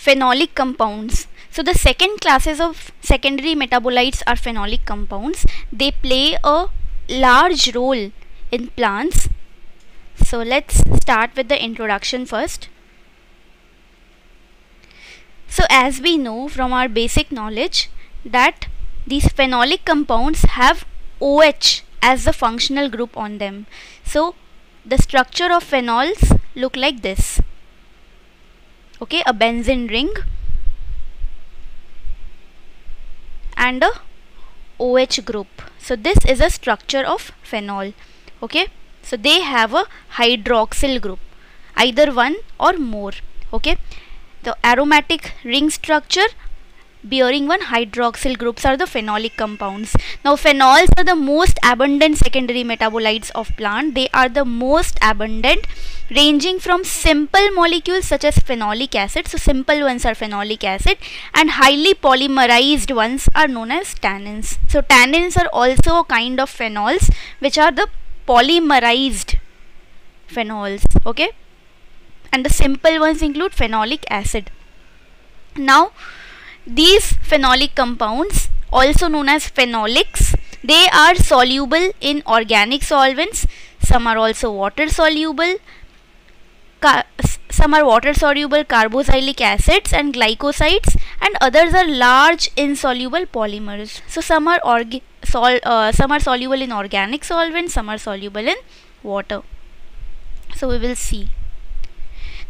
Phenolic compounds. So the second classes of secondary metabolites are phenolic compounds. They play a large role in plants. So let's start with the introduction first. So as we know from our basic knowledge that these phenolic compounds have OH as the functional group on them. So the structure of phenols look like this. Okay, a benzene ring and a OH group. So this is a structure of phenol. Okay, so they have a hydroxyl group, either one or more. Okay, the aromatic ring structure bearing one hydroxyl groups are the phenolic compounds. Now phenols are the most abundant secondary metabolites of plant. They are the most abundant, ranging from simple molecules such as phenolic acid. So simple ones are phenolic acid, and highly polymerized ones are known as tannins. So tannins are also a kind of phenols which are the polymerized phenols. Okay, and the simple ones include phenolic acid. Now these phenolic compounds, also known as phenolics, they are soluble in organic solvents. Some are also water soluble. Some are water soluble carboxylic acids and glycosides, and others are large insoluble polymers. So some are soluble in organic solvents, some are soluble in water. So we will see.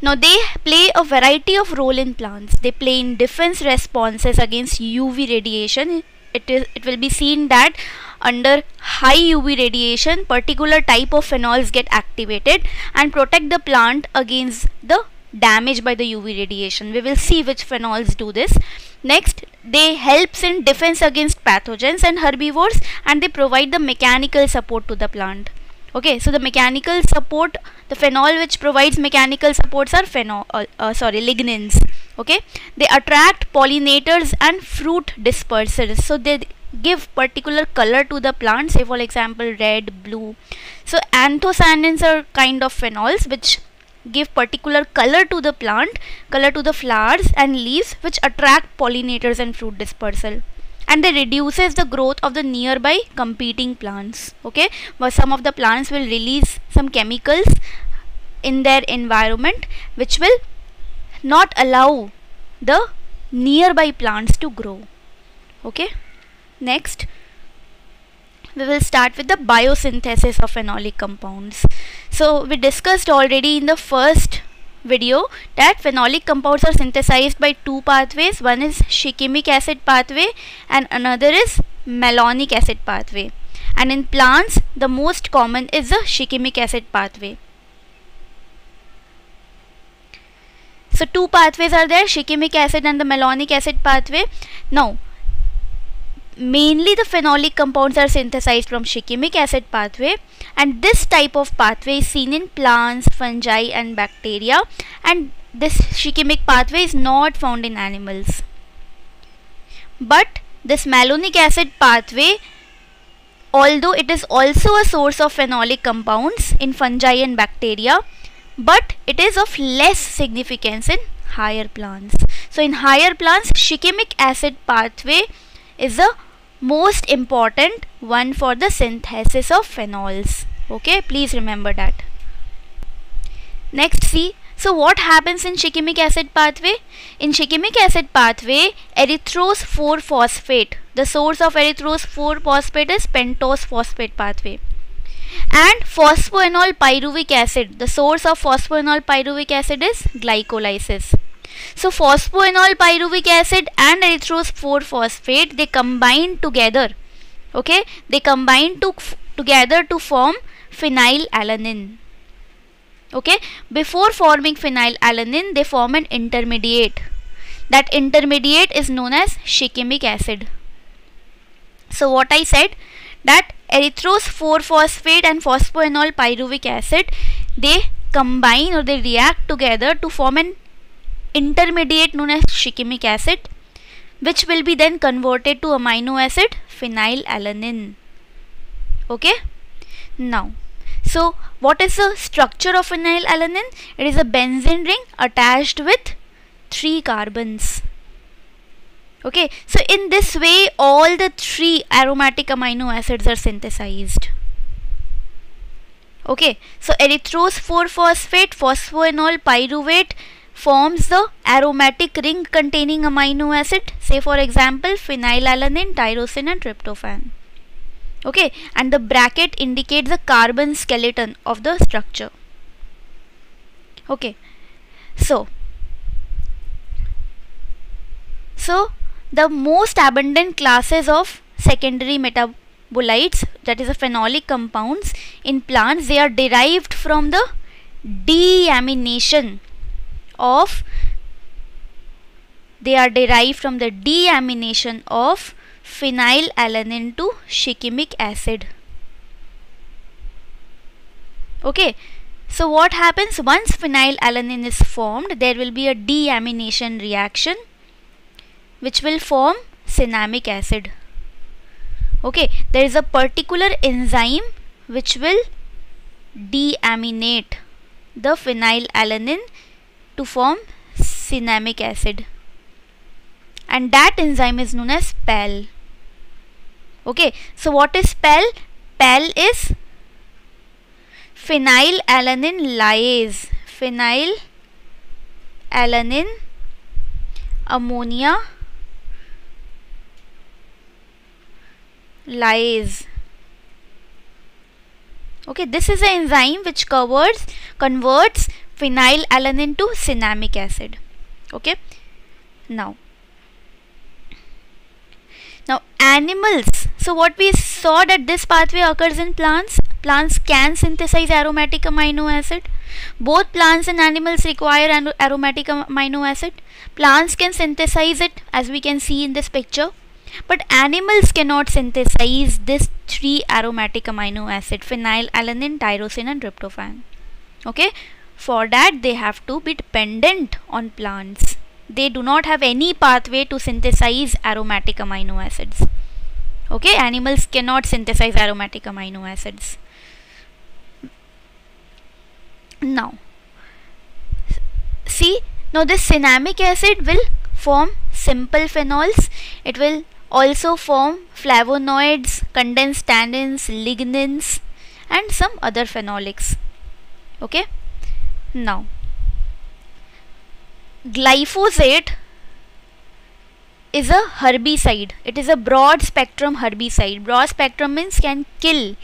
Now they play a variety of role in plants. They play in defense responses against UV radiation. It will be seen that under high UV radiation, particular type of phenols get activated and protect the plant against the damage by the UV radiation. We will see which phenols do this. Next, they helps in defense against pathogens and herbivores, and they provide the mechanical support to the plant. Okay, so the mechanical support, the phenol which provides mechanical supports are lignins. Okay, they attract pollinators and fruit dispersers. So they give particular color to the plant, say for example red, blue. So anthocyanins are kind of phenols which give particular color to the plant, color to the flowers and leaves, which attract pollinators and fruit dispersal. And they reduces the growth of the nearby competing plants. Okay, but some of the plants will release some chemicals in their environment which will not allow the nearby plants to grow. Okay, next we will start with the biosynthesis of phenolic compounds. So we discussed already in the first video that phenolic compounds are synthesized by two pathways. One is shikimic acid pathway and another is malonic acid pathway. And in plants, the most common is the shikimic acid pathway. So two pathways are there, shikimic acid and the malonic acid pathway. Now mainly the phenolic compounds are synthesized from shikimic acid pathway, and this type of pathway is seen in plants, fungi and bacteria, and this shikimic pathway is not found in animals. But this malonic acid pathway, although it is also a source of phenolic compounds in fungi and bacteria, but it is of less significance in higher plants. So in higher plants, shikimic acid pathway is the most important one for the synthesis of phenols. Okay, please remember that. Next, see, so what happens in shikimic acid pathway? In shikimic acid pathway, erythrose 4-phosphate, the source of erythrose 4-phosphate is pentose phosphate pathway, and phosphoenol pyruvic acid, the source of phosphoenol pyruvic acid is glycolysis. So phosphoenol pyruvic acid and erythrose 4-phosphate, they combine together. Okay, they combine together to form phenylalanine. Okay, before forming phenylalanine, they form an intermediate. That intermediate is known as shikimic acid. So what I said, that erythrose 4-phosphate and phosphoenol pyruvic acid, they combine or they react together to form an intermediate known as shikimic acid, which will be then converted to amino acid phenylalanine. Okay, now, so what is the structure of phenylalanine? It is a benzene ring attached with 3 carbons. Okay, so in this way all the 3 aromatic amino acids are synthesized. Okay, so erythrose 4-phosphate phosphoenol pyruvate forms the aromatic ring containing amino acid, say for example phenylalanine, tyrosine and tryptophan. Okay, and the bracket indicates the carbon skeleton of the structure. Okay, so the most abundant classes of secondary metabolites, that is the phenolic compounds in plants, they are derived from the deamination of phenylalanine to shikimic acid. Okay, so what happens once phenylalanine is formed, there will be a deamination reaction which will form cinnamic acid. Okay, there is a particular enzyme which will deaminate the phenylalanine to form cinnamic acid, and that enzyme is known as PAL. Okay, so what is PAL? PAL is phenylalanine lyase, phenylalanine ammonia lyase. Okay, this is an enzyme which converts phenylalanine to cinnamic acid. Okay, now animals. So what we saw, that this pathway occurs in plants. Plants can synthesize aromatic amino acid. Both plants and animals require aromatic amino acid. Plants can synthesize it, as we can see in this picture, but animals cannot synthesize this 3 aromatic amino acid, phenylalanine, tyrosine and tryptophan. Okay, for that they have to be dependent on plants. They do not have any pathway to synthesize aromatic amino acids. Okay, animals cannot synthesize aromatic amino acids. Now see, now this cinnamic acid will form simple phenols. It will also form flavonoids, condensed tannins, lignins and some other phenolics. Okay, now glyphosate is a herbicide. It is a broad spectrum herbicide. Broad spectrum means can kill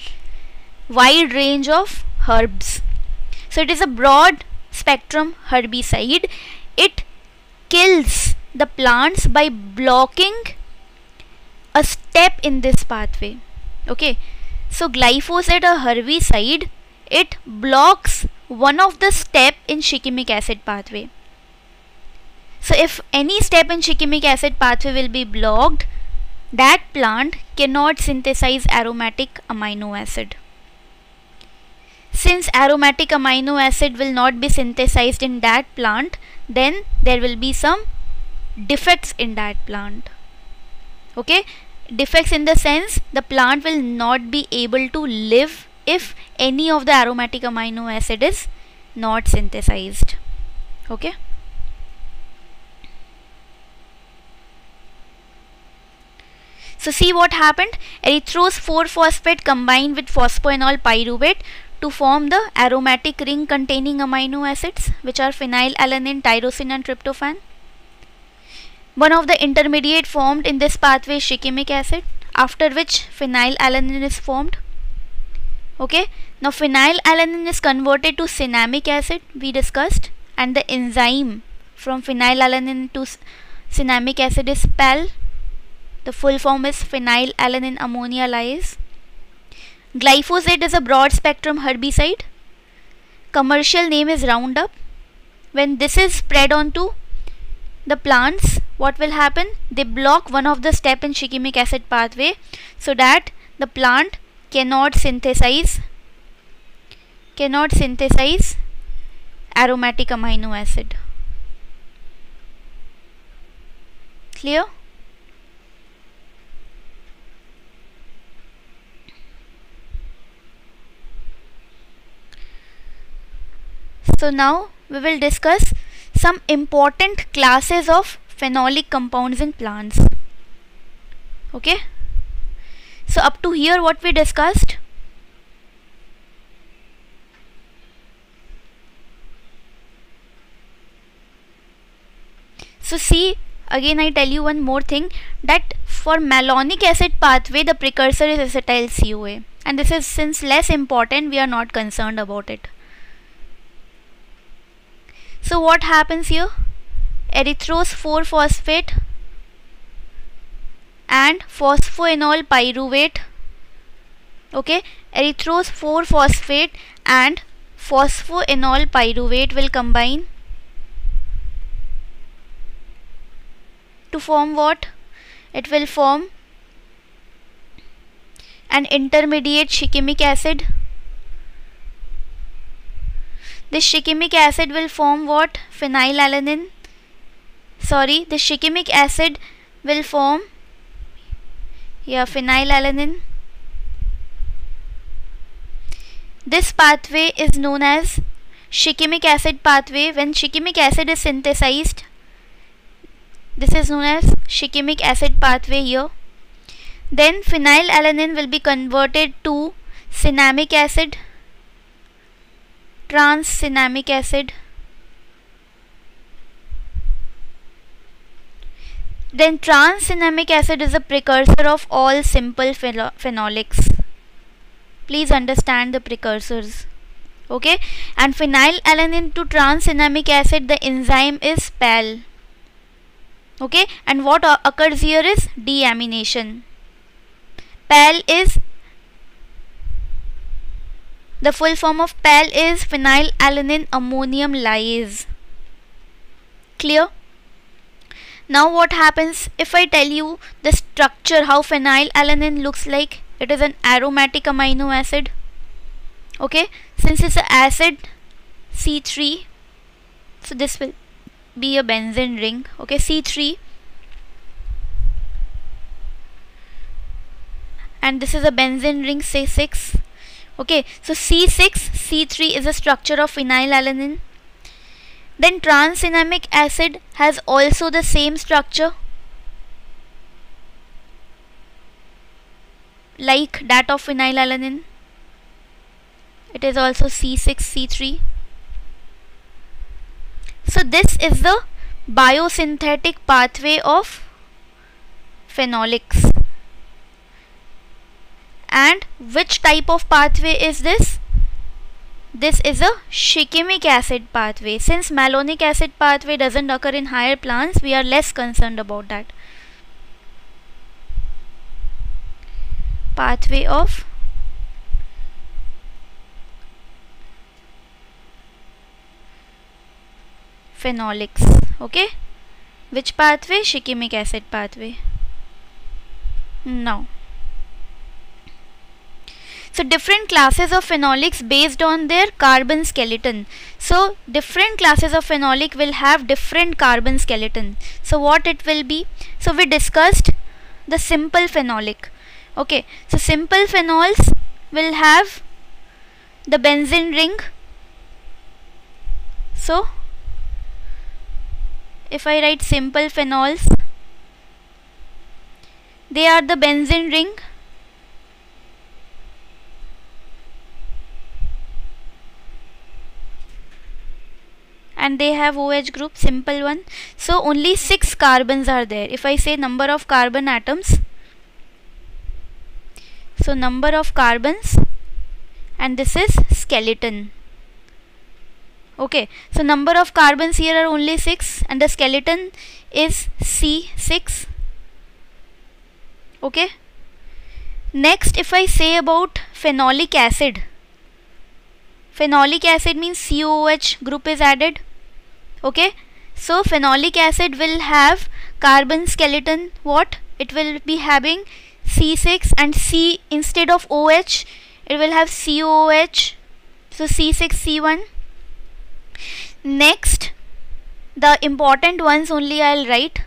wide range of herbs. So it is a broad spectrum herbicide. It kills the plants by blocking a step in this pathway. Okay, so glyphosate, a herbicide, it blocks one of the step in shikimic acid pathway. So if any step in shikimic acid pathway will be blocked, that plant cannot synthesize aromatic amino acid. Since aromatic amino acid will not be synthesized in that plant, then there will be some defects in that plant. Okay, defects in the sense the plant will not be able to live if any of the aromatic amino acid is not synthesized. Okay, so see what happened. Erythrose 4-phosphate combined with phosphoenol pyruvate to form the aromatic ring containing amino acids, which are phenylalanine, tyrosine and tryptophan. One of the intermediate formed in this pathway is shikimic acid, after which phenylalanine is formed. Okay, now phenylalanine is converted to cinnamic acid, we discussed, and the enzyme from phenylalanine to cinnamic acid is PAL. The full form is phenylalanine ammonia lyase. Glyphosate is a broad spectrum herbicide. Commercial name is Roundup. When this is spread onto the plants, what will happen? They block one of the step in shikimic acid pathway, so that the plant cannot synthesize aromatic amino acid. Clear? So now we will discuss some important classes of phenolic compounds in plants. Okay, so up to here what we discussed. So see, again I tell you one more thing, that for malonic acid pathway the precursor is acetyl CoA, and this is since less important, we are not concerned about it. So what happens here? Erythrose 4-phosphate and phosphoenol pyruvate. Okay, erythrose 4-phosphate and phosphoenol pyruvate will combine to form what? It will form an intermediate shikimic acid. This shikimic acid will form what? Phenylalanine. Sorry, the shikimic acid will form phenylalanine. This pathway is known as shikimic acid pathway. When shikimic acid is synthesized, this is known as shikimic acid pathway here. Then phenylalanine will be converted to cinnamic acid, trans-cinnamic acid. Then trans-cinnamic acid is a precursor of all simple phenolics. Please understand the precursors. Okay, and phenylalanine to trans-cinnamic acid, the enzyme is PAL. Okay, and what occurs here is deamination. PAL is, the full form of PAL is phenylalanine ammonium lyase. Clear? Now what happens if I tell you the structure, how phenylalanine looks like? It is an aromatic amino acid. Okay, since it's an acid, C3, so this will be a benzene ring. Okay, C3, and this is a benzene ring, say 6. Okay, so C6, C3 is a structure of phenylalanine. Then trans-cinnamic acid has also the same structure like that of phenylalanine. It is also C6, C3. So this is the biosynthetic pathway of phenolics. And which type of pathway is this? This is a shikimic acid pathway. Since malonic acid pathway doesn't occur in higher plants, we are less concerned about that. Pathway of phenolics. Okay, which pathway? Shikimic acid pathway. Now, so different classes of phenolics based on their carbon skeleton. So different classes of phenolic will have different carbon skeleton. So what it will be? So we discussed the simple phenolic. Okay, so simple phenols will have the benzene ring. So if I write simple phenols, they are the benzene ring. And they have OH group, simple one. So only 6 carbons are there. If I say number of carbon atoms, so number of carbons, and this is skeleton. Okay, so number of carbons here are only 6 and the skeleton is C6. Okay, next if I say about phenolic acid, phenolic acid means COOH group is added. Okay, so phenolic acid will have carbon skeleton, what? It will be having C6 and C instead of OH, it will have COOH. So C6C1. Next, the important ones only I'll write.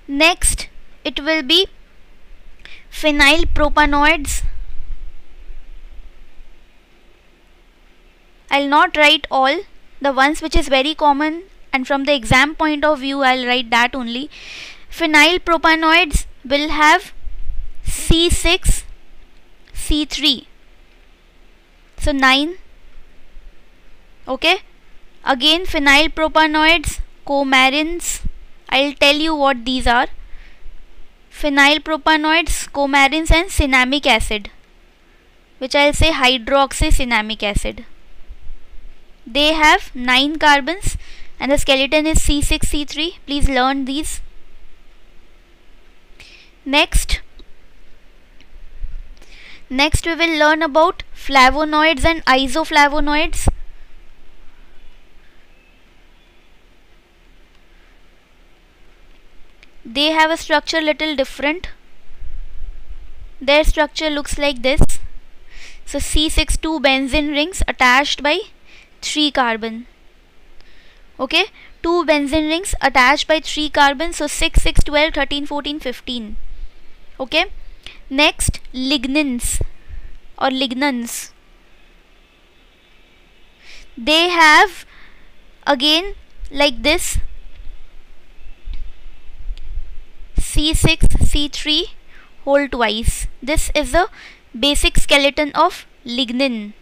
Next, it will be phenyl propanoids I'll not write all, the ones which is very common and from the exam point of view I'll write that only. Phenyl propanoids will have C6C3, so 9. Okay, again phenyl propanoids, coumarins, I'll tell you what these are. Phenyl propanoids, coumarins and cinnamic acid, which I'll say hydroxycinnamic acid. They have 9 carbons and the skeleton is C6C3. Please learn these. Next we will learn about flavonoids and isoflavonoids. They have a structure little different. Their structure looks like this. So C6 2 benzene rings attached by 3 carbon. Okay, 2 benzene rings attached by 3 carbon. So 6, 6, 12, 13, 14, 15. Okay, next lignins or lignans. They have again like this, C6C3 whole twice. This is the basic skeleton of lignin.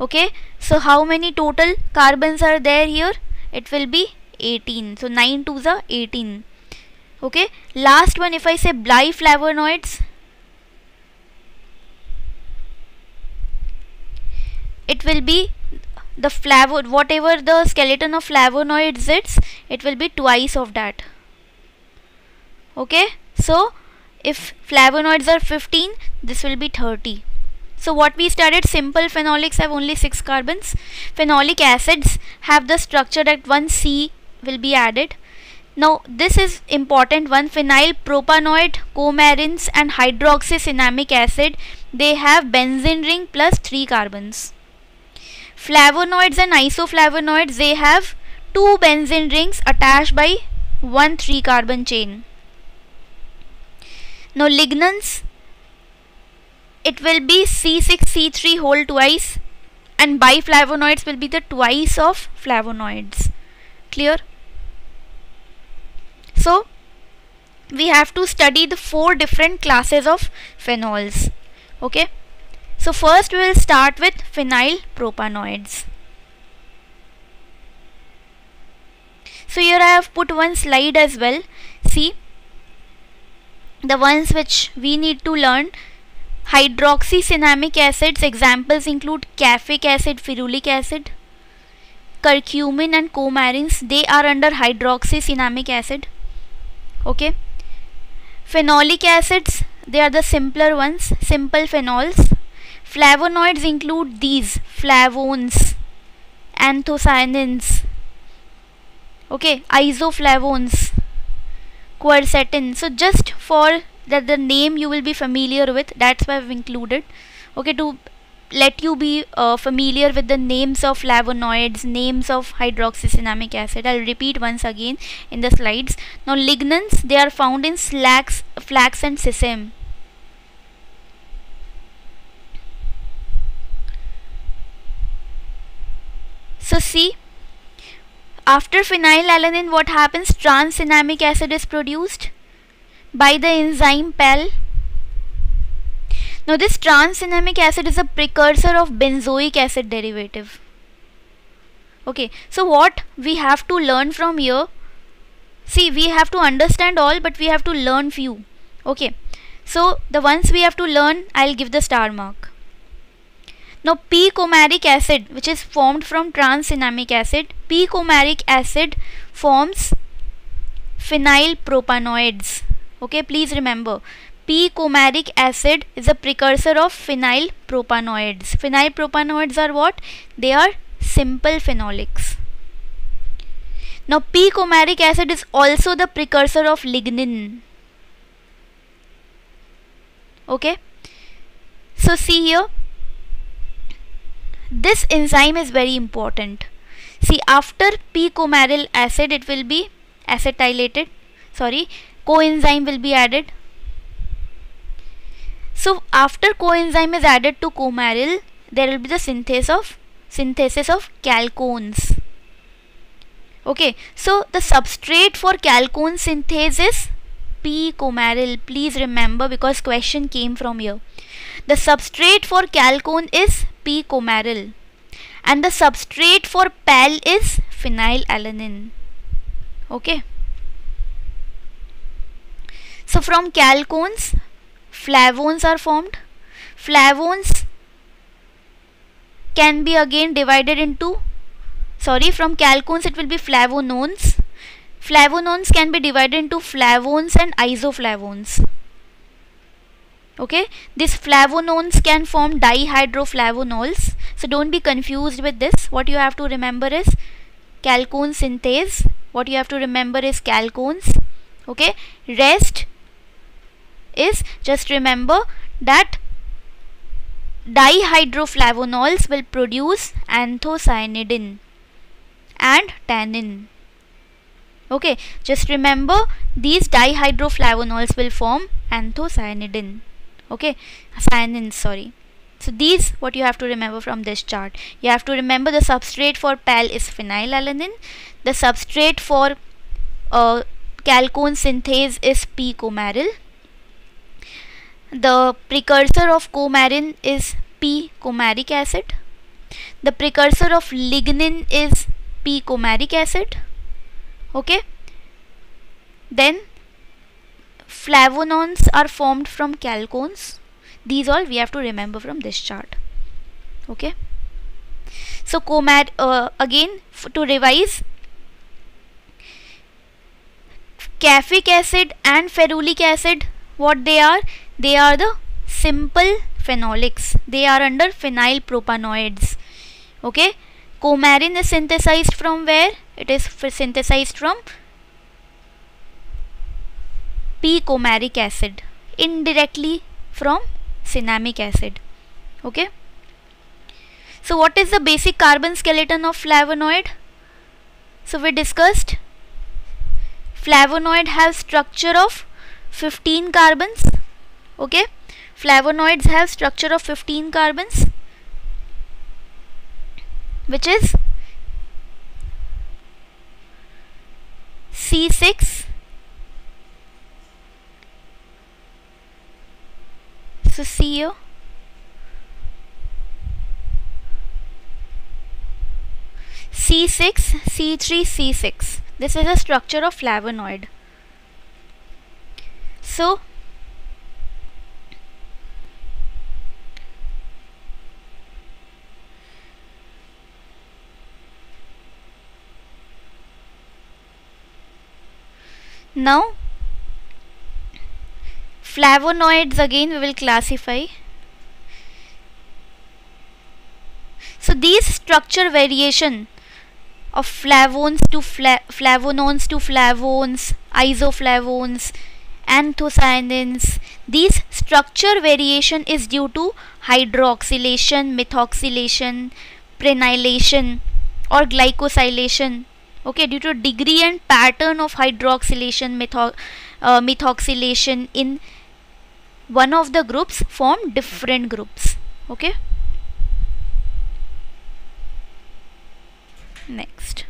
Okay, so how many total carbons are there here? It will be 18. So 9 2s are 18. Okay, last one, if I say biflavonoids, it will be the whatever the skeleton of flavonoids is, it will be twice of that. Okay, so if flavonoids are 15, this will be 30. So what we studied, simple phenolics have only 6 carbons. Phenolic acids have the structure that one C will be added. Now this is important one, phenyl propanoid, coumarins and hydroxycinnamic acid, they have benzene ring plus 3 carbons. Flavonoids and isoflavonoids, they have 2 benzene rings attached by 1 3 carbon chain. Now lignans, it will be C6C3 whole twice, and biflavonoids will be the twice of flavonoids. Clear? So we have to study the 4 different classes of phenols. Okay, so first we will start with phenyl propanoids. So here I have put one slide as well. See, the ones which we need to learn. Hydroxycinnamic acids, examples include caffeic acid, ferulic acid. Curcumin and coumarins, they are under hydroxycinnamic acid. Okay, phenolic acids, they are the simpler ones, simple phenols. Flavonoids include these, flavones, anthocyanins, okay, isoflavones, quercetin. So just for that the name you will be familiar with, that's why I've included. Okay, to let you be familiar with the names of flavonoids, names of hydroxycinnamic acid. I'll repeat once again in the slides. Now lignans, they are found in flax and sesame. So see, after phenylalanine what happens? Trans-cinnamic acid is produced by the enzyme PAL. Now this trans-cinnamic acid is a precursor of benzoic acid derivative. Okay, so what we have to learn from here? See, we have to understand all, but we have to learn few. Okay, so the ones we have to learn, I'll give the star mark. Now p-coumaric acid, which is formed from trans-cinnamic acid, p-coumaric acid forms phenyl propanoids. Okay, please remember, p-coumaric acid is a precursor of phenyl propanoids. Phenyl propanoids are what? They are simple phenolics. Now p-coumaric acid is also the precursor of lignin. Okay, so see here, this enzyme is very important. See, after p-coumaryl acid it will be acetylated, coenzyme will be added. So after coenzyme is added to coumaryl, there will be the synthase of synthesis of chalcones. Okay, so the substrate for chalcone synthase is p-coumaryl. Please remember, because question came from here. The substrate for chalcone is p-coumaryl and the substrate for PAL is phenylalanine. Okay. So from chalcones, flavones are formed. Flavones can be again divided into, from chalcones it will be flavonones. Flavonones can be divided into flavones and isoflavones. Okay, these flavonones can form dihydroflavonols. So don't be confused with this. What you have to remember is chalcone synthase. What you have to remember is chalcones. Okay, rest is just remember that dihydroflavonols will produce anthocyanidin and tannin. Okay, just remember these dihydroflavonols will form anthocyanidin. Okay, cyanins, sorry. So these what you have to remember from this chart. You have to remember the substrate for PAL is phenylalanine. The substrate for chalcone synthase is p-coumaryl. The precursor of coumarin is p-coumaric acid. The precursor of lignin is p-coumaric acid. Okay. Then flavonones are formed from chalcones. These all we have to remember from this chart. Okay. So again to revise, caffeic acid and ferulic acid, what they are? They are the simple phenolics. They are under phenyl propanoids. Okay. Coumarin is synthesized from where? It is synthesized from p-coumaric acid, indirectly from cinnamic acid. Okay. So what is the basic carbon skeleton of flavonoid? So we discussed flavonoid have structure of 15 carbons. Okay, flavonoids have structure of 15 carbons, which is C6. So see here, C6, C3, C6. This is a structure of flavonoid. So now flavonoids again we will classify. So these structure variation of flavones to flavonones to flavones, isoflavones, anthocyanins, these structure variation is due to hydroxylation, methoxylation, prenylation or glycosylation. Okay, due to degree and pattern of hydroxylation, methoxylation in one of the groups form different groups. Okay. Next.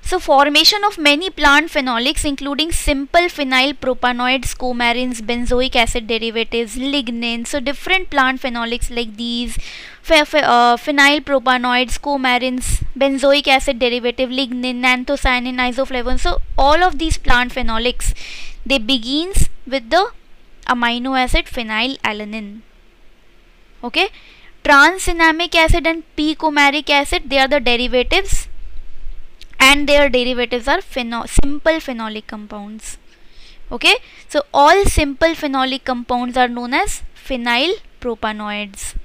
So formation of many plant phenolics including simple phenyl propanoids, coumarins, benzoic acid derivatives, lignin. So different plant phenolics like these, phenyl propanoids, coumarins, benzoic acid derivative, lignin, anthocyanin, isoflavone. So all of these plant phenolics, they begins with the amino acid phenylalanine. Okay. Transenamic acid and p-coumaric acid, they are the derivatives, and their derivatives are simple phenolic compounds. Okay, so all simple phenolic compounds are known as phenyl propanoids.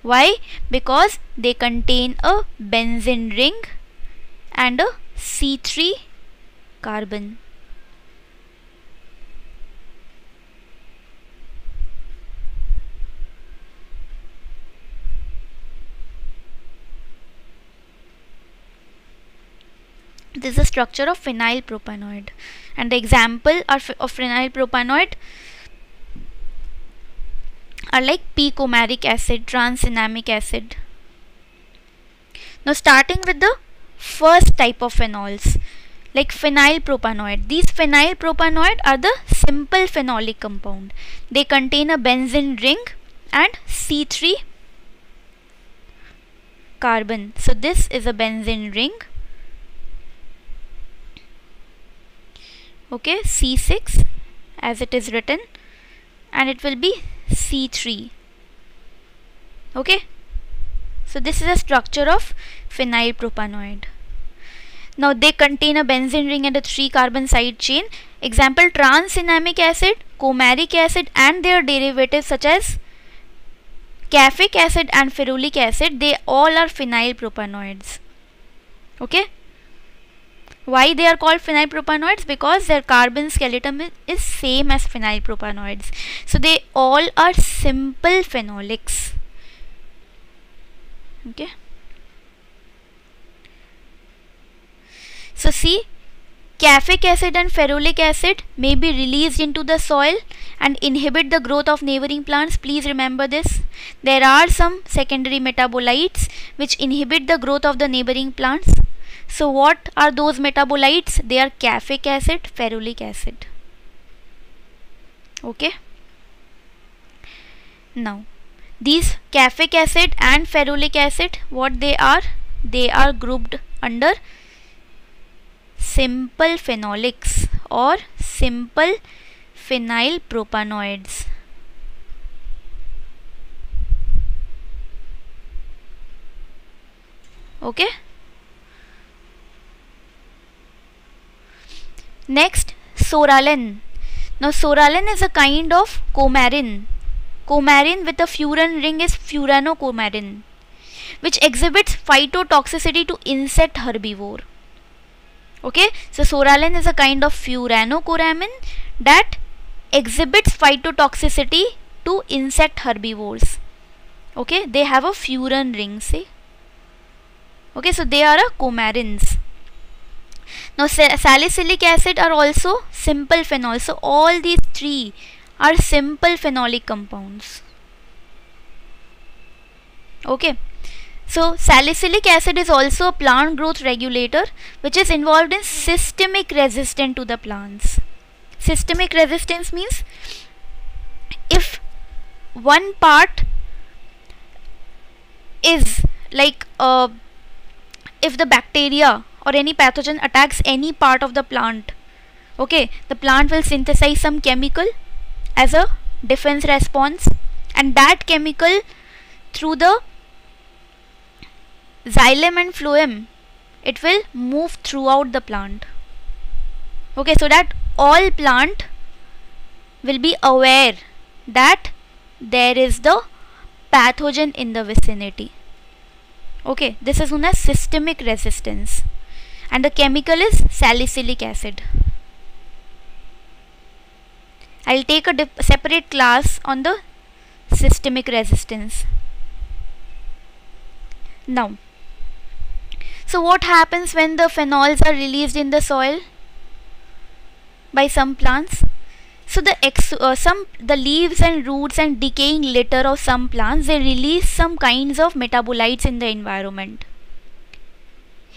Why? Because they contain a benzene ring and a C3 carbon. This is the structure of phenyl propanoid, and the example of phenyl propanoid are like p-coumaric acid, transenamic acid. Now starting with the first type of phenols, like phenyl propanoid. These phenyl propanoid are the simple phenolic compound. They contain a benzene ring and C3 carbon. So this is a benzene ring. Okay, C6 as it is written, and it will be C3. Okay, so this is a structure of phenyl propanoid. Now they contain a benzene ring and a 3 carbon side chain. Example, transenamic acid, coumaric acid and their derivatives such as caffeic acid and ferulic acid, they all are phenyl propanoids. Okay, why they are called phenyl propanoids? Because their carbon skeleton is same as phenyl propanoids. So they all are simple phenolics. Okay, so see, caffeic acid and ferulic acid may be released into the soil and inhibit the growth of neighboring plants. Please remember this. There are some secondary metabolites which inhibit the growth of the neighboring plants. So what are those metabolites? They are caffeic acid, ferulic acid. Okay. Now these caffeic acid and ferulic acid, what they are? They are grouped under simple phenolics or simple phenyl propanoids. Okay. Next, soralen. Now soralen is a kind of coumarin. Coumarin with a furan ring is furanocoumarin, which exhibits phytotoxicity to insect herbivore. Okay, so soralen is a kind of furanocoumarin that exhibits phytotoxicity to insect herbivores. Okay, they have a furan ring, see. Okay, so they are a coumarins. Now salicylic acid are also simple phenols. So all these three are simple phenolic compounds. Okay, so salicylic acid is also a plant growth regulator which is involved in systemic resistance to the plants. Systemic resistance means if one part is like if the bacteria or any pathogen attacks any part of the plant, okay, the plant will synthesize some chemical as a defense response, and that chemical through the xylem and phloem, it will move throughout the plant. Okay, so that all plant will be aware that there is the pathogen in the vicinity. Okay, this is known as systemic resistance, and the chemical is salicylic acid. I'll take a separate class on the systemic resistance. Now, so what happens when the phenols are released in the soil by some plants? So the leaves and roots and decaying litter of some plants, they release some kinds of metabolites in the environment,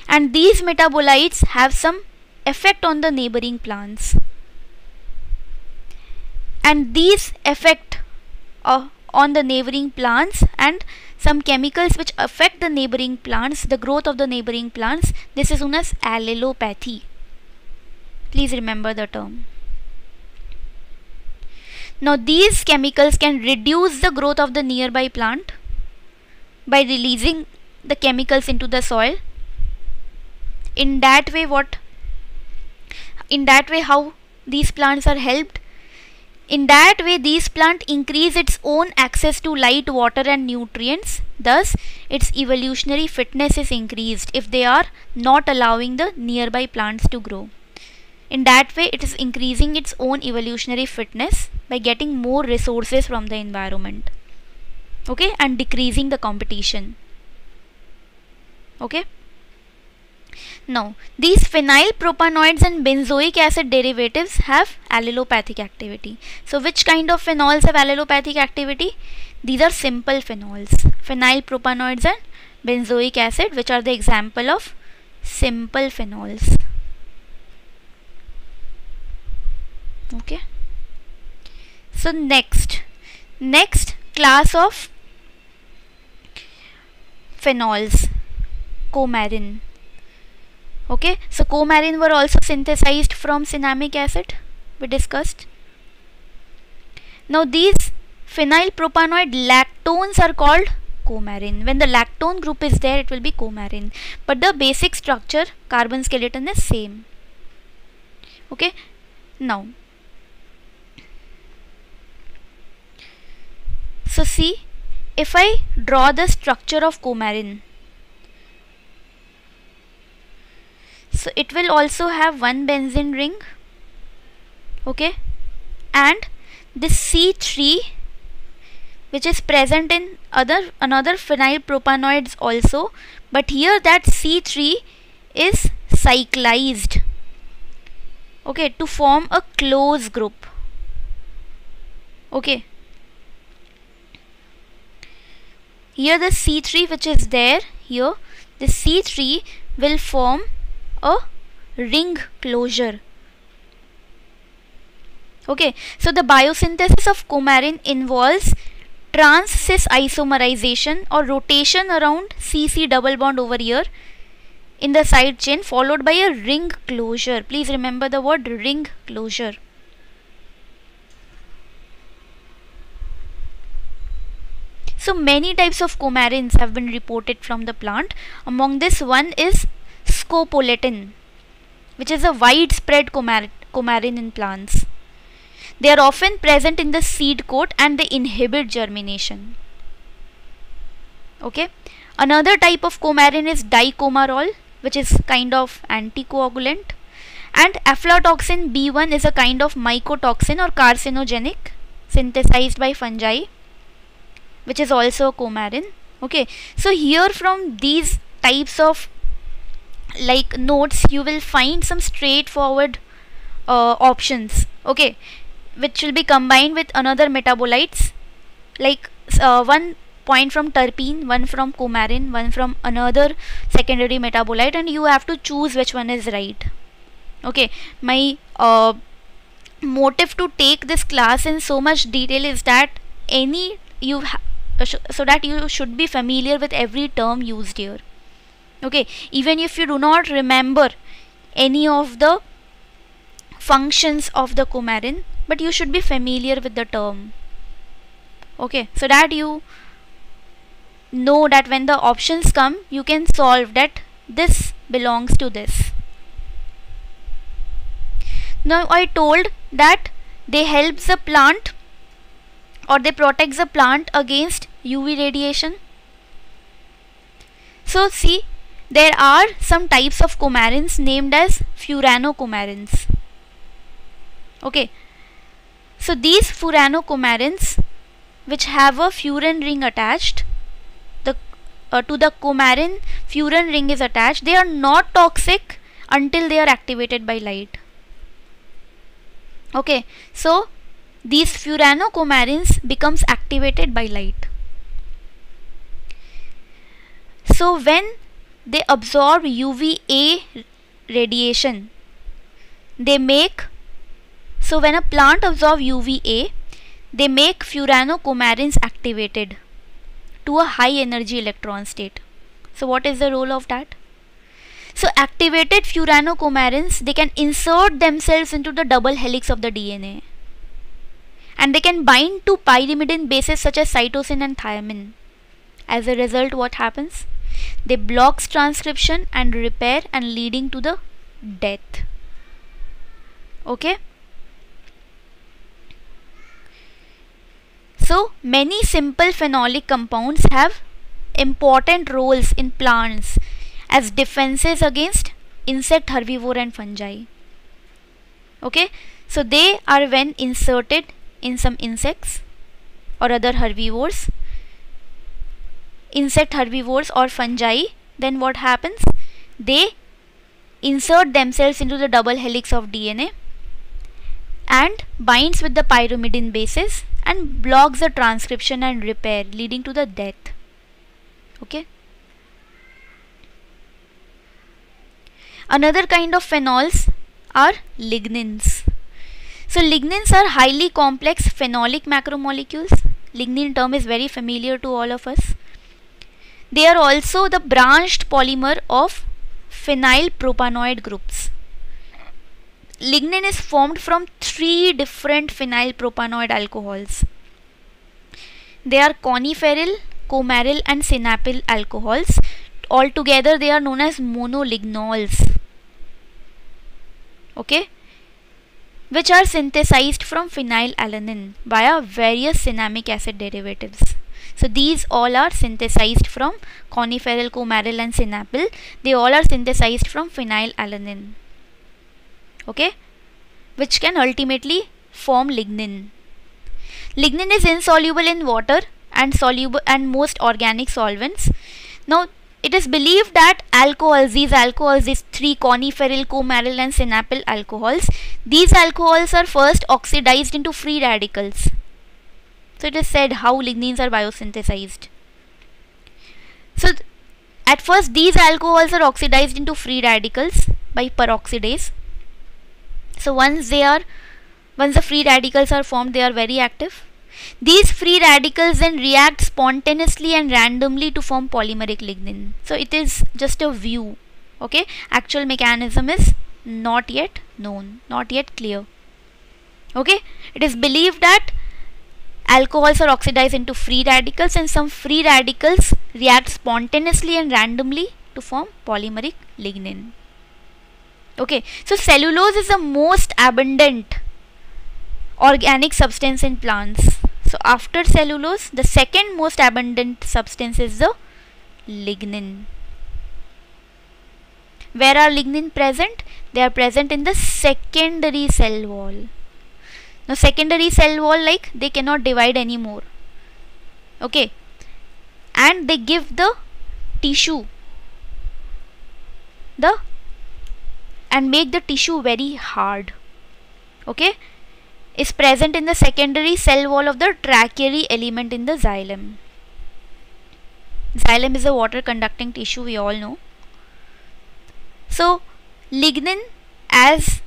and these metabolites have some effect on the neighboring plants, and these effect on the neighboring plants and some chemicals which affect the neighboring plants, the growth of the neighboring plants, this is known as allelopathy. Please remember the term. Now these chemicals can reduce the growth of the nearby plant by releasing the chemicals into the soil. In that way how these plants are helped? In that way these plants increase its own access to light, water and nutrients. Thus its evolutionary fitness is increased if they are not allowing the nearby plants to grow. In that way it is increasing its own evolutionary fitness by getting more resources from the environment. Okay, and decreasing the competition. Okay, Now, these phenyl propanoids and benzoic acid derivatives have allelopathic activity. So, which kind of phenols have allelopathic activity? These are simple phenols, phenyl propanoids and benzoic acid, which are the example of simple phenols. Okay. So, next class of phenols, coumarin. Okay, so coumarin were also synthesized from cinnamic acid, we discussed. Now these phenyl propanoid lactones are called coumarin. When the lactone group is there, it will be coumarin, but the basic structure, carbon skeleton, is same. Okay, now so see, if I draw the structure of coumarin, so it will also have one benzene ring, okay, and this C3, which is present in another phenyl propanoids also, but here that C3 is cyclized, okay, to form a close group. Okay, here the C3 which is there here, the C3 will form a ring closure. Okay, so the biosynthesis of coumarin involves trans-cis isomerization or rotation around CC double bond over here in the side chain, followed by a ring closure. Please remember the word ring closure. So many types of coumarins have been reported from the plant. Among this, one is scopoletin, which is a widespread coumarin in plants. They are often present in the seed coat and they inhibit germination. Okay. Another type of coumarin is dicomarol, which is kind of anticoagulant, and aflatoxin B1 is a kind of mycotoxin or carcinogenic synthesized by fungi, which is also a coumarin. Okay, so here from these types of like notes you will find some straightforward options, okay, which will be combined with another metabolites, like one point from terpene, one from coumarin, one from another secondary metabolite, and you have to choose which one is right. Okay, my motive to take this class in so much detail is that so that you should be familiar with every term used here. Okay, even if you do not remember any of the functions of the coumarin, but you should be familiar with the term. Okay, so that you know that when the options come, you can solve that this belongs to this. Now I told that they help the plant or they protect the plant against UV radiation. So see, there are some types of coumarins named as furanocoumarins. Okay, so these furanocoumarins, which have a furan ring attached, to the coumarin furan ring is attached, they are not toxic until they are activated by light. Okay, so these furanocoumarins becomes activated by light. So when they absorb UVA radiation, so when a plant absorbs UVA, they make furanocoumarins activated to a high energy electron state. So what is the role of that? So activated furanocoumarins, they can insert themselves into the double helix of the DNA, and they can bind to pyrimidine bases such as cytosine and thymine. As a result, what happens? They blocks transcription and repair and leading to the death. Okay. So many simple phenolic compounds have important roles in plants as defenses against insect, herbivore and fungi. Okay, so they are when inserted in some insects or other herbivores, insect herbivores or fungi, then what happens? They insert themselves into the double helix of DNA and binds with the pyrimidine bases and blocks the transcription and repair, leading to the death. Okay. Another kind of phenols are lignins. So lignins are highly complex phenolic macromolecules. Lignin term is very familiar to all of us. They are also the branched polymer of phenyl propanoid groups. Lignin is formed from 3 different phenyl propanoid alcohols. They are coniferyl, coumaryl and synapyl alcohols. Altogether they are known as monolignol. Okay, which are synthesized from phenylalanine via various cinnamic acid derivatives. So these all are synthesized from coniferyl, coumaryl and synapyl. They all are synthesized from phenylalanine. Okay, which can ultimately form lignin. Lignin is insoluble in water and soluble and most organic solvents. Now it is believed that these 3 coniferyl, coumaryl and synapyl alcohols, these alcohols are first oxidized into free radicals. So it is said how lignins are biosynthesized. So at first these alcohols are oxidized into free radicals by peroxidase. So once the free radicals are formed, they are very active. These free radicals then react spontaneously and randomly to form polymeric lignin. So it is just a view. Okay, actual mechanism is not yet known, not yet clear. Okay, it is believed that alcohols are oxidized into free radicals and some free radicals react spontaneously and randomly to form polymeric lignin. Okay, so cellulose is the most abundant organic substance in plants. So after cellulose, the second most abundant substance is the lignin. Where are lignin present? They are present in the secondary cell wall. Now secondary cell wall, like, they cannot divide anymore. Okay, and they give the tissue and make the tissue very hard. Okay, is present in the secondary cell wall of the tracheary element in the xylem. Xylem is a water conducting tissue, we all know. So lignin, as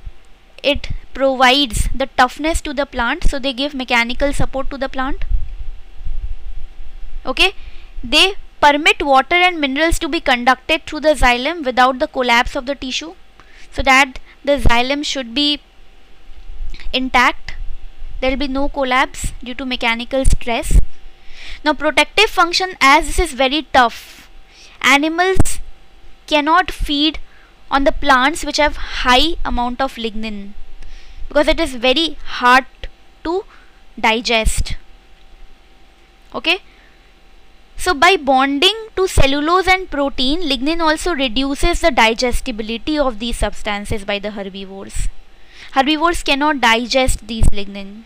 it provides the toughness to the plant, so they give mechanical support to the plant. Okay, they permit water and minerals to be conducted through the xylem without the collapse of the tissue, so that the xylem should be intact. There will be no collapse due to mechanical stress. Now protective function, as this is very tough, animals cannot feed on the plants which have high amount of lignin because it is very hard to digest. Okay, so by bonding to cellulose and protein, lignin also reduces the digestibility of these substances by the herbivores. Herbivores cannot digest these lignin.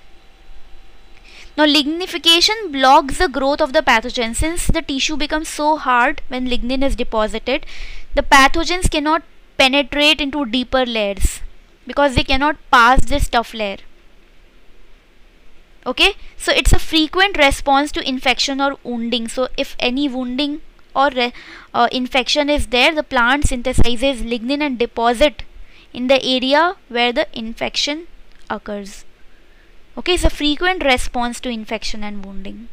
Now lignification blocks the growth of the pathogen. Since the tissue becomes so hard when lignin is deposited, the pathogens cannot penetrate into deeper layers because they cannot pass this tough layer. Okay, so it's a frequent response to infection or wounding. So if any wounding or infection is there, the plant synthesizes lignin and deposit in the area where the infection occurs. Okay, it's a frequent response to infection and wounding.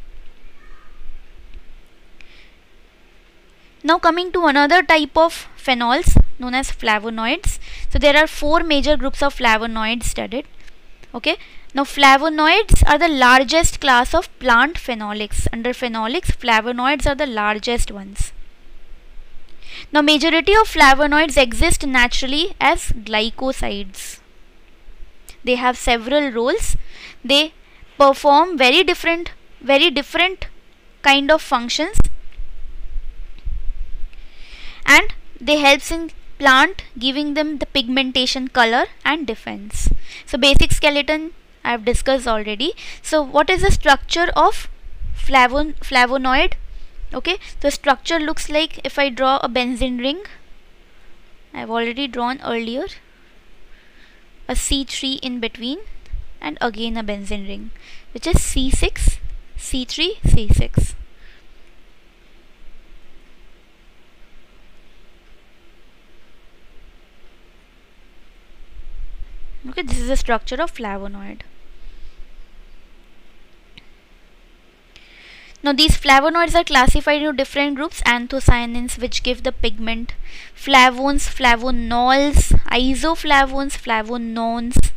Now coming to another type of phenols known as flavonoids. So there are 4 major groups of flavonoids studied. Okay, now flavonoids are the largest class of plant phenolics. Under phenolics, flavonoids are the largest ones. Now majority of flavonoids exist naturally as glycosides. They have several roles. They perform very different kind of functions, and they help in plant, giving them the pigmentation, color and defense. So basic skeleton I have discussed already. So what is the structure of flavonoid? Okay, the structure looks like, if I draw a benzene ring, I've already drawn earlier a C3 in between, and again a benzene ring, which is C6, C3, C6. Okay, this is the structure of flavonoid. Now these flavonoids are classified into different groups: anthocyanins, which give the pigment, flavones, flavonols, isoflavones, flavonones.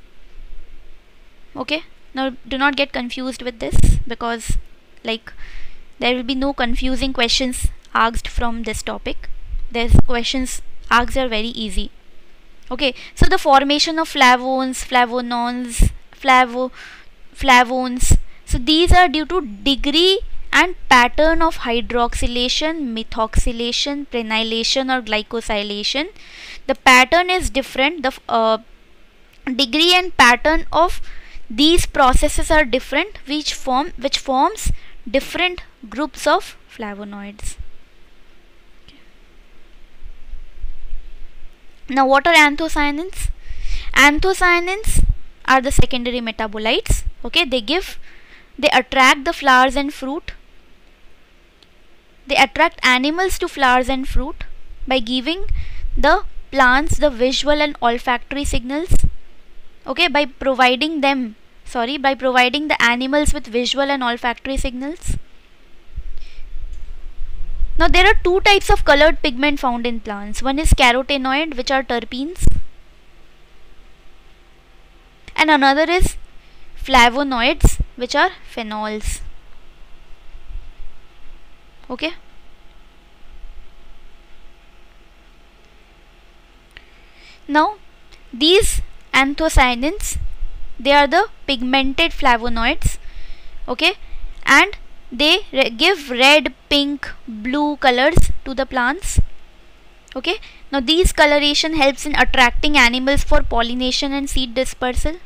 Okay, now do not get confused with this, because like there will be no confusing questions asked from this topic. There's questions asked are very easy. Okay, so the formation of flavones, flavonols, flavones, so these are due to degree and pattern of hydroxylation, methoxylation, prenylation or glycosylation. The pattern is different. The degree and pattern of these processes are different, which forms different groups of flavonoids. Now what are anthocyanins? Anthocyanins are the secondary metabolites. Okay, they attract the flowers and fruit. They attract animals to flowers and fruit by giving the plants the visual and olfactory signals. Okay, by providing the animals with visual and olfactory signals. Now there are two types of colored pigment found in plants. One is carotenoid, which are terpenes, and another is flavonoids, which are phenols. Okay. Now these anthocyanins, they are the pigmented flavonoids. Okay, and they give red, pink, blue colors to the plants. Okay, now these coloration helps in attracting animals for pollination and seed dispersal.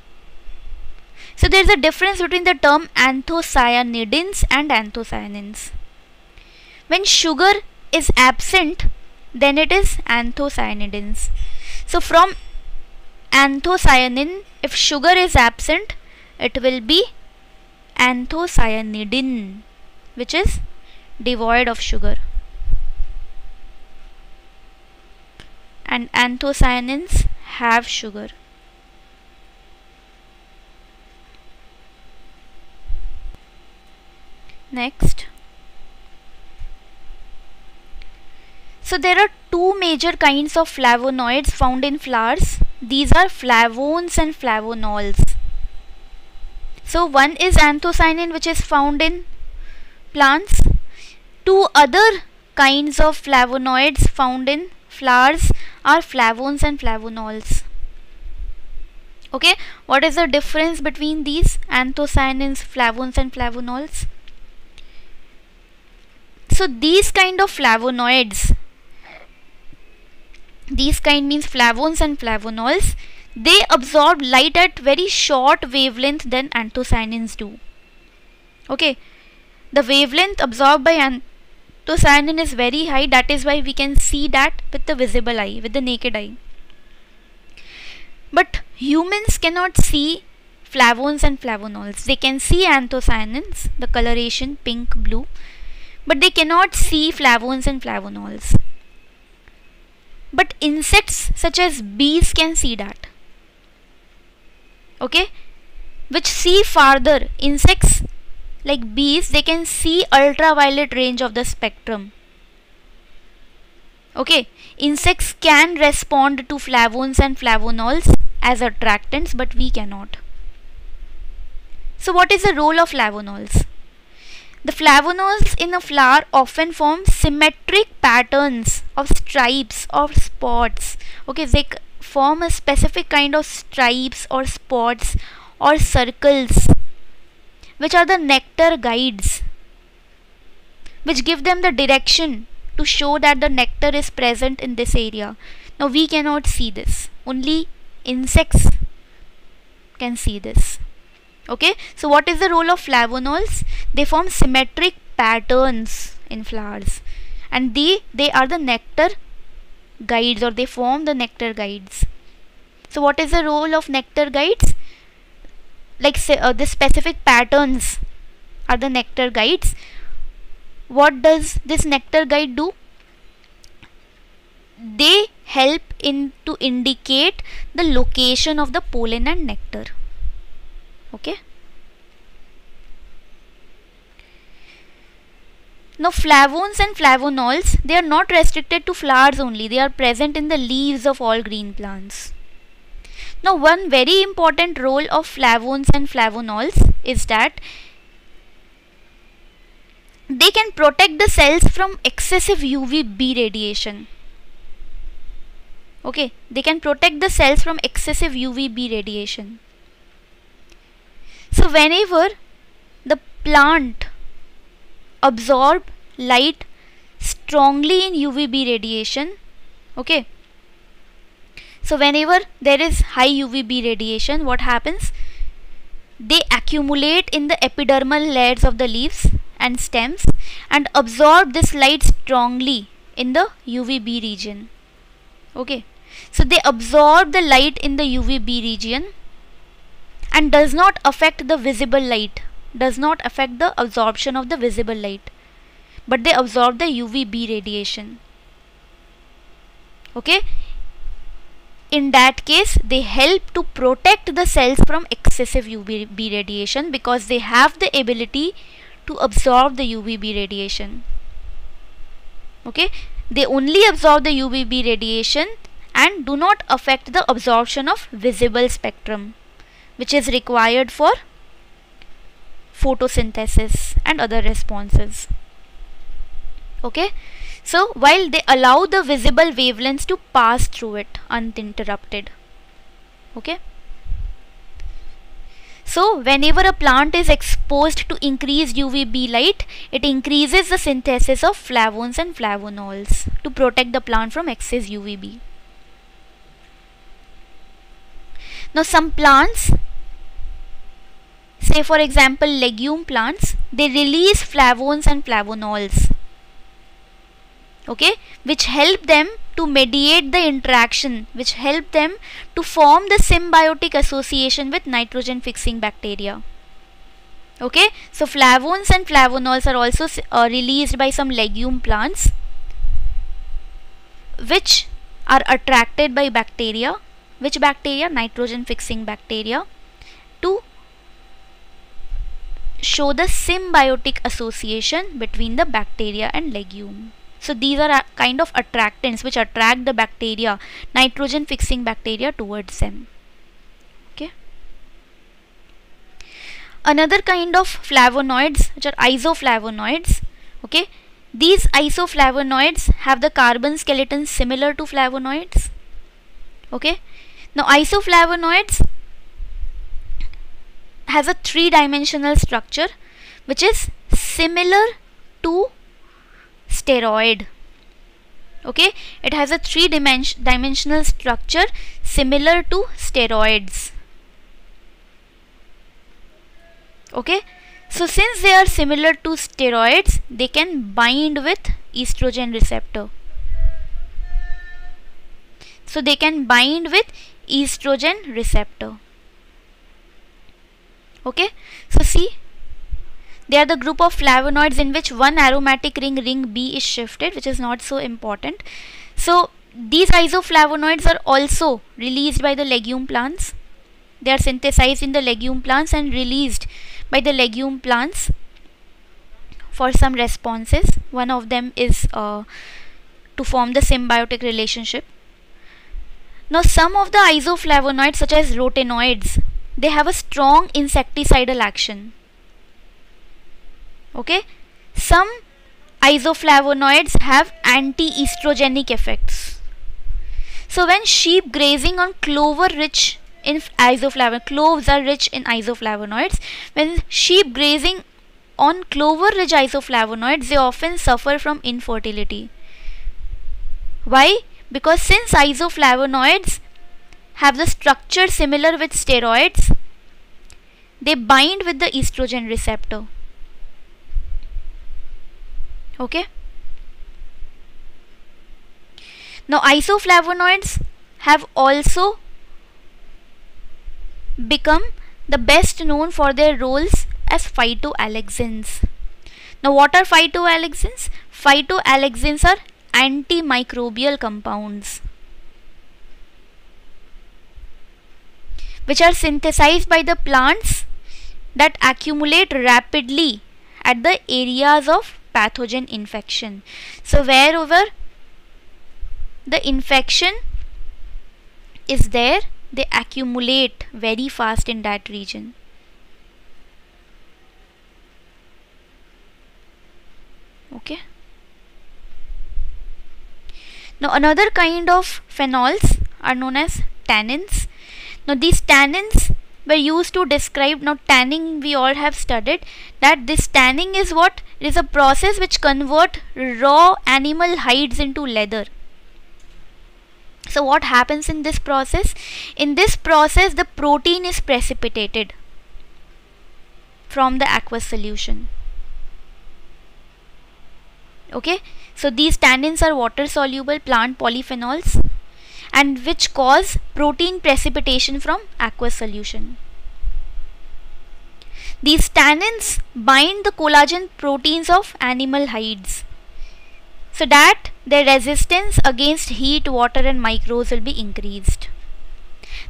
So there is a difference between the term anthocyanidins and anthocyanins. When sugar is absent, then it is anthocyanidins. So from anthocyanin, if sugar is absent, it will be anthocyanidin, which is devoid of sugar. And anthocyanins have sugar. Next. So there are two major kinds of flavonoids found in flowers. These are flavones and flavonols. So one is anthocyanin, which is found in plants. Two other kinds of flavonoids found in flowers are flavones and flavonols. Okay, what is the difference between these anthocyanins, flavones and flavonols? So these kind of flavonoids, these kind means flavones and flavonols, they absorb light at very short wavelength than anthocyanins do. Okay, the wavelength absorbed by anthocyanin is very high. That is why we can see that with the visible eye, with the naked eye. But humans cannot see flavones and flavonols. They can see anthocyanins, the coloration pink, blue, but they cannot see flavones and flavonols. But insects such as bees can see that. Okay, which see farther. Insects like bees, they can see ultraviolet range of the spectrum. Okay, insects can respond to flavones and flavonols as attractants, but we cannot. So what is the role of flavonols? The flavonols in a flower often form symmetric patterns of stripes or spots. Okay, they form a specific kind of stripes or spots or circles, which are the nectar guides, which give them the direction to show that the nectar is present in this area. Now we cannot see this. Only insects can see this. Okay, so what is the role of flavonols? They form symmetric patterns in flowers, and they are the nectar guides, or they form the nectar guides. So what is the role of nectar guides? Like the specific patterns are the nectar guides. What does this nectar guide do? They help to indicate the location of the pollen and nectar. Okay. Now flavones and flavonols, they are not restricted to flowers only. They are present in the leaves of all green plants. Now one very important role of flavones and flavonols is that they can protect the cells from excessive UVB radiation. Okay, they can protect the cells from excessive UVB radiation. So whenever the plant absorb light strongly in UVB radiation, okay, so whenever there is high UVB radiation, what happens? They accumulate in the epidermal layers of the leaves and stems and absorb this light strongly in the UVB region. Okay, so they absorb the light in the UVB region and does not affect the visible light, does not affect the absorption of the visible light, but they absorb the UVB radiation. Okay, in that case they help to protect the cells from excessive UVB radiation because they have the ability to absorb the UVB radiation. Okay, they only absorb the UVB radiation and do not affect the absorption of visible spectrum, which is required for photosynthesis and other responses. Okay, so while they allow the visible wavelengths to pass through it uninterrupted. Okay, so whenever a plant is exposed to increased UVB light, it increases the synthesis of flavones and flavonols to protect the plant from excess UVB. Now some plants, say for example legume plants, they release flavones and flavonols, okay, which help them to mediate the interaction, which help them to form the symbiotic association with nitrogen fixing bacteria. Okay, so flavones and flavonols are also released by some legume plants, which are attracted by bacteria. Which bacteria? Nitrogen fixing bacteria, to show the symbiotic association between the bacteria and legume. So these are kind of attractants which attract the bacteria, nitrogen fixing bacteria, towards them. Okay. Another kind of flavonoids, which are isoflavonoids. Okay, these isoflavonoids have the carbon skeleton similar to flavonoids. Okay, now isoflavonoids has a three-dimensional structure which is similar to steroid. Okay, it has a three-dimensional structure similar to steroids. Okay, so since they are similar to steroids, they can bind with estrogen receptor. So they can bind with estrogen receptor. Okay, so see, they are the group of flavonoids in which one aromatic ring B is shifted, which is not so important. So these isoflavonoids are also released by the legume plants. They are synthesized in the legume plants and released by the legume plants for some responses. One of them is to form the symbiotic relationship. Now some of the isoflavonoids, such as rotenoids, they have a strong insecticidal action. Okay, some isoflavonoids have anti-estrogenic effects. So when sheep grazing on clover rich in isoflavonoids, cloves are rich in isoflavonoids, when sheep grazing on clover rich isoflavonoids, they often suffer from infertility. Why? Because since isoflavonoids have the structure similar with steroids, they bind with the estrogen receptor. Okay. Now isoflavonoids have also become the best known for their roles as phytoalexins. Now what are phytoalexins? Phytoalexins are antimicrobial compounds which are synthesized by the plants that accumulate rapidly at the areas of pathogen infection. So wherever the infection is there, they accumulate very fast in that region. Okay. Now another kind of phenols are known as tannins. Now these tannins were used to describe, now tanning we all have studied, that this tanning is what? It is a process which convert raw animal hides into leather. So what happens in this process? In this process the protein is precipitated from the aqueous solution. Okay, so these tannins are water soluble plant polyphenols and which cause protein precipitation from aqueous solution. These tannins bind the collagen proteins of animal hides so that their resistance against heat, water and microbes will be increased.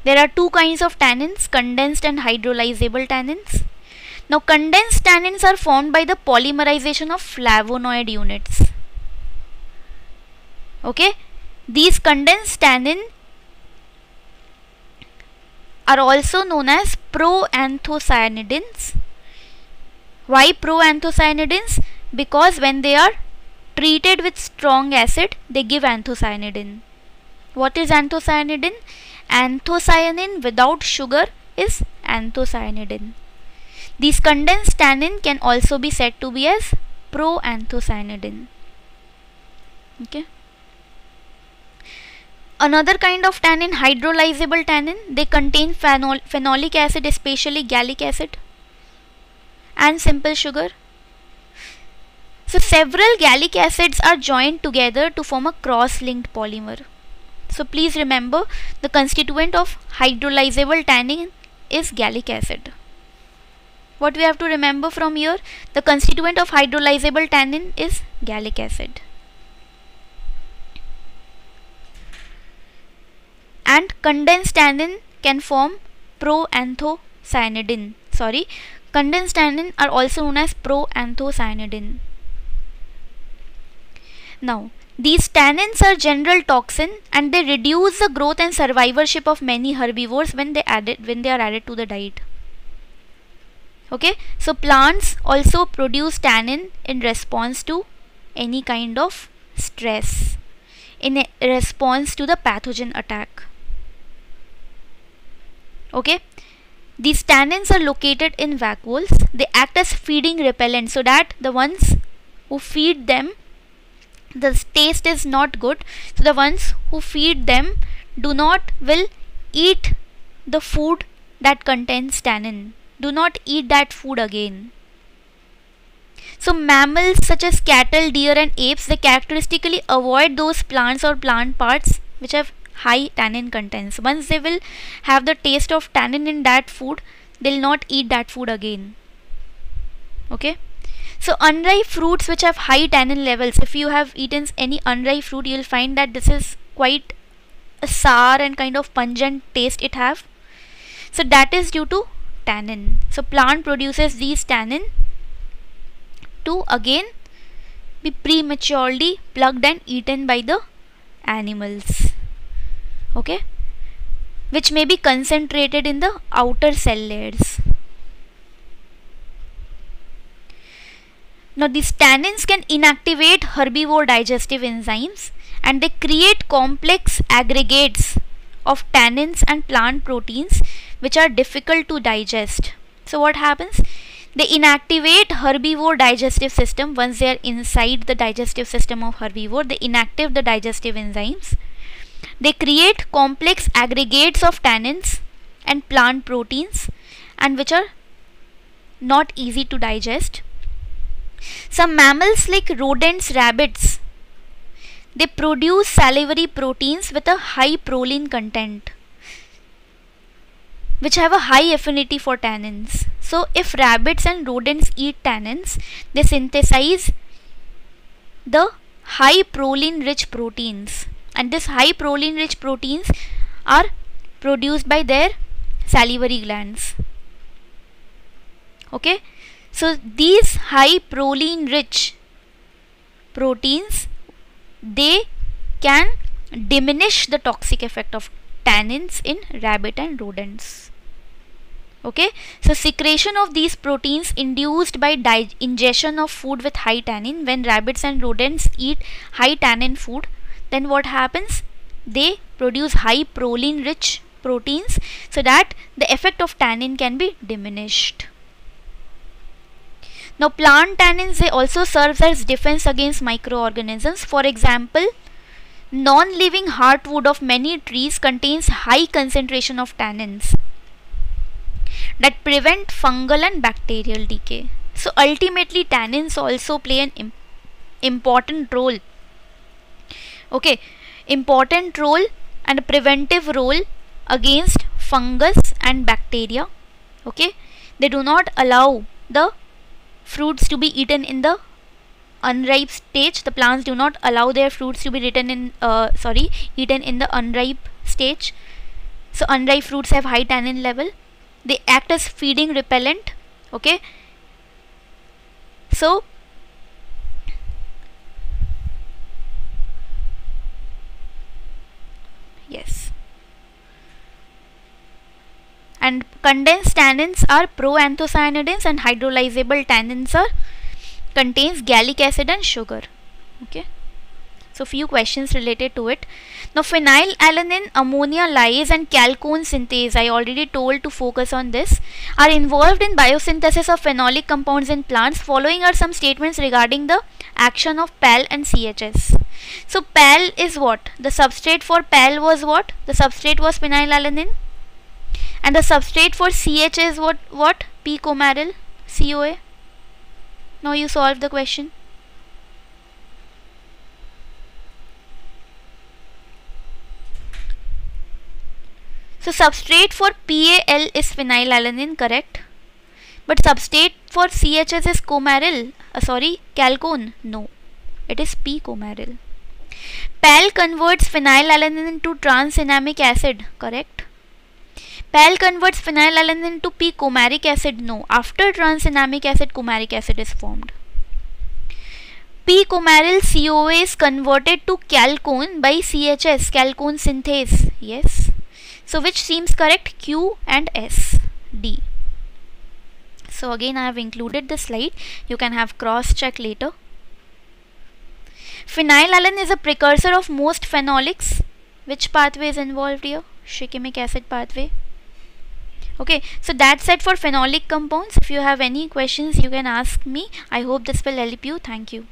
There are two kinds of tannins, condensed and hydrolyzable tannins. Now condensed tannins are formed by the polymerization of flavonoid units. Okay, these condensed tannin are also known as proanthocyanidins. Why proanthocyanidins? Because when they are treated with strong acid, they give anthocyanidin. What is anthocyanidin? Anthocyanin without sugar is anthocyanidin. These condensed tannin can also be said to be as proanthocyanidin. Okay. Another kind of tannin, hydrolyzable tannin, they contain phenolic acid, especially gallic acid, and simple sugar. So several gallic acids are joined together to form a cross-linked polymer. So please remember, the constituent of hydrolyzable tannin is gallic acid. What we have to remember from here? The constituent of hydrolyzable tannin is gallic acid. And condensed tannin can form proanthocyanidin. Condensed tannin are also known as proanthocyanidin. Now, these tannins are general toxin and they reduce the growth and survivorship of many herbivores when they are added to the diet. Okay, so plants also produce tannin in response to any kind of stress, in response to the pathogen attack. Okay, these tannins are located in vacuoles. They act as feeding repellent so that the ones who feed them, the taste is not good, so the ones who feed them will eat the food that contains tannin. Do not eat that food again. So mammals such as cattle, deer and apes, they characteristically avoid those plants or plant parts which have high tannin contents. Once they will have the taste of tannin in that food, they will not eat that food again. Okay. So unripe fruits which have high tannin levels, if you have eaten any unripe fruit, you will find that this is quite a sour and kind of pungent taste it have. So that is due to tannin. So plant produces these tannin to again be prematurely plucked and eaten by the animals. Okay, which may be concentrated in the outer cell layers. Now these tannins can inactivate herbivore digestive enzymes and they create complex aggregates of tannins and plant proteins which are difficult to digest. So what happens? They inactivate herbivore digestive system. Once they are inside the digestive system of herbivore, they inactivate the digestive enzymes. They create complex aggregates of tannins and plant proteins and which are not easy to digest. Some mammals like rodents, rabbits, they produce salivary proteins with a high proline content, which have a high affinity for tannins. So if rabbits and rodents eat tannins, they synthesize the high proline rich proteins, and this high proline rich proteins are produced by their salivary glands. Okay, so these high proline rich proteins, they can diminish the toxic effect of tannins in rabbit and rodents. Okay, so secretion of these proteins induced by ingestion of food with high tannin. When rabbits and rodents eat high tannin food, then what happens? They produce high proline rich proteins, so that the effect of tannin can be diminished. Now plant tannins, they also serve as defense against microorganisms. For example, non-living heartwood of many trees contains high concentration of tannins that prevent fungal and bacterial decay. So ultimately tannins also play an important role. Okay, important role and a preventive role against fungus and bacteria. Okay, they do not allow the fruits to be eaten in the unripe stage. The plants do not allow their fruits to be eaten in the unripe stage. So unripe fruits have high tannin level. They act as feeding repellent. Okay, so yes, and condensed tannins are proanthocyanidins, and hydrolyzable tannins are contains gallic acid and sugar. Okay, so few questions related to it. Now phenylalanine, ammonia lyase and chalcone synthase, I already told to focus on this, are involved in biosynthesis of phenolic compounds in plants. Following are some statements regarding the action of PAL and CHS. So PAL is what? The substrate for PAL was what? The substrate was phenylalanine, and the substrate for CH is what? P-coumaryl, CoA. Now you solve the question. So substrate for PAL is phenylalanine, correct? But substrate for CHS is chalcone. No, it is P-coumaryl. PAL converts phenylalanine into transenamic acid, correct? PAL converts phenylalanine into P-coumaric acid. No, after transenamic acid, coumaric acid is formed. P-coumaryl CoA is converted to chalcone by CHS, chalcone synthase. Yes. So which seems correct? Q and S. D. So again I have included the slide. You can have cross check later. Phenylalanine is a precursor of most phenolics. Which pathway is involved here? Shikimic acid pathway. Okay, so that's it for phenolic compounds. If you have any questions, you can ask me. I hope this will help you. Thank you.